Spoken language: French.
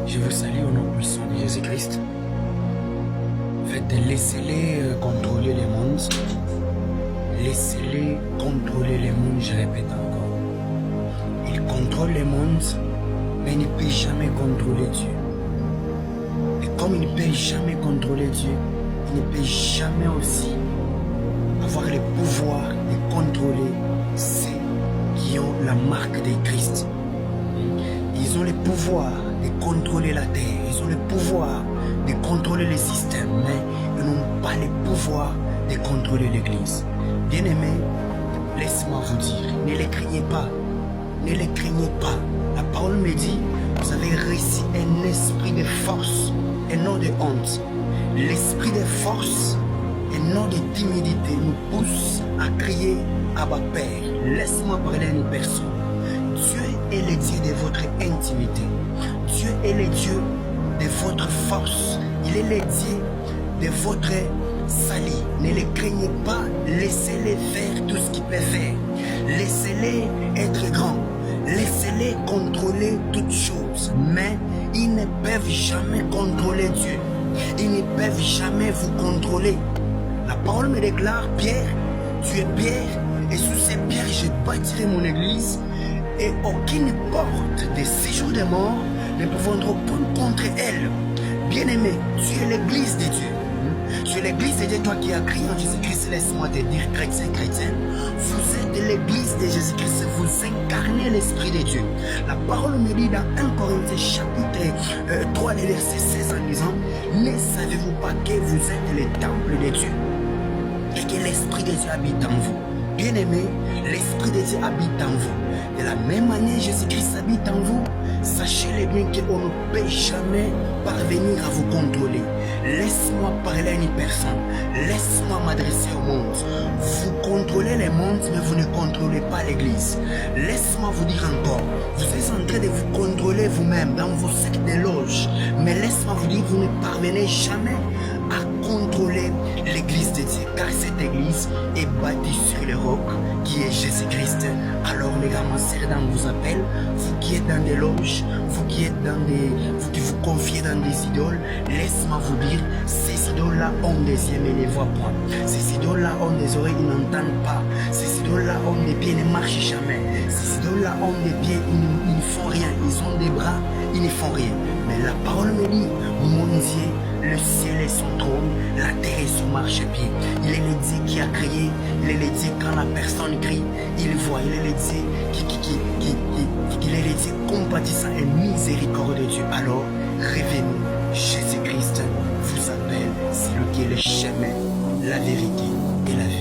Je vous salue au nom puissant de Jésus-Christ. Faites, laissez-les contrôler les mondes. Laissez-les contrôler les mondes, je répète encore. Ils contrôlent les mondes, mais ils ne peuvent jamais contrôler Dieu. Et comme ils ne peuvent jamais contrôler Dieu, ils ne peuvent jamais aussi avoir le pouvoir de contrôler ceux qui ont la marque de Christ. Ils ont le pouvoir de contrôler la terre, ils ont le pouvoir de contrôler le système, mais ils n'ont pas le pouvoir de contrôler l'Église. Bien-aimés, laisse-moi vous dire, ne les craignez pas, ne les craignez pas. La parole me dit, vous avez reçu un esprit de force et non de honte. L'esprit de force et non de timidité nous pousse à crier Abba Père. Laisse-moi parler à une personne. Dieu est le Dieu de votre intimité. Dieu est le Dieu de votre force. Il est le Dieu de votre salut. Ne les craignez pas. Laissez-les faire tout ce qu'ils peuvent faire. Laissez-les être grands. Laissez-les contrôler toutes choses. Mais ils ne peuvent jamais contrôler Dieu. Ils ne peuvent jamais vous contrôler. La parole me déclare, Pierre, tu es Pierre, et sous ces pierres je bâtirai mon église, et aucune porte de séjour des morts ne pourront répondre contre elle. Bien-aimé, tu es l'église de Dieu. Tu es l'église de Dieu, toi qui as crié en Jésus-Christ, laisse-moi te dire, chrétien, chrétienne, vous êtes l'église de Jésus-Christ, vous incarnez l'Esprit de Dieu. La parole me dit dans 1 Corinthiens chapitre 3, le verset 16 en disant, ne savez-vous pas que vous êtes le temple de Dieu et que l'Esprit de Dieu habite en vous? Bien-aimé, l'Esprit de Dieu habite en vous. De la même manière, Jésus-Christ habite en vous. Sachez-le bien qu'on ne peut jamais parvenir à vous contrôler. Laisse-moi parler à une personne. Laisse-moi m'adresser au monde. Vous contrôlez le monde, mais vous ne contrôlez pas l'Église. Laisse-moi vous dire encore. Vous êtes en train de vous contrôler vous-même dans vos sectes de loges. Mais laisse-moi vous dire, vous ne parvenez jamais à contrôler l'Église de Dieu. Car cette Église est bâtie sur le roc qui est Jésus-Christ. Alors les gars, ma sœur, dans vous appelle, vous qui êtes dans des loges, vous qui êtes dans des, vous qui vous confiez dans des idoles, laisse-moi vous dire, ces idoles-là ont des yeux mais ne voient point. Ces idoles-là ont des oreilles, ils n'entendent pas. Ces idoles-là ont des pieds, ils ne marchent jamais. Ces idoles-là ont des pieds, ils ne font rien. Ils ont des bras, ils ne font rien. Mais la parole me dit, mon Dieu, le ciel est son trône, la terre est son marchepied. Il est le Dieu qui a créé, il est le Dieu quand la personne crie, il voit, il est le Dieu il est le Dieu compatissant et miséricordieux de Dieu. Alors, révélez-nous, Jésus-Christ vous appelle, c'est lui qui est le chemin, la vérité et la vie.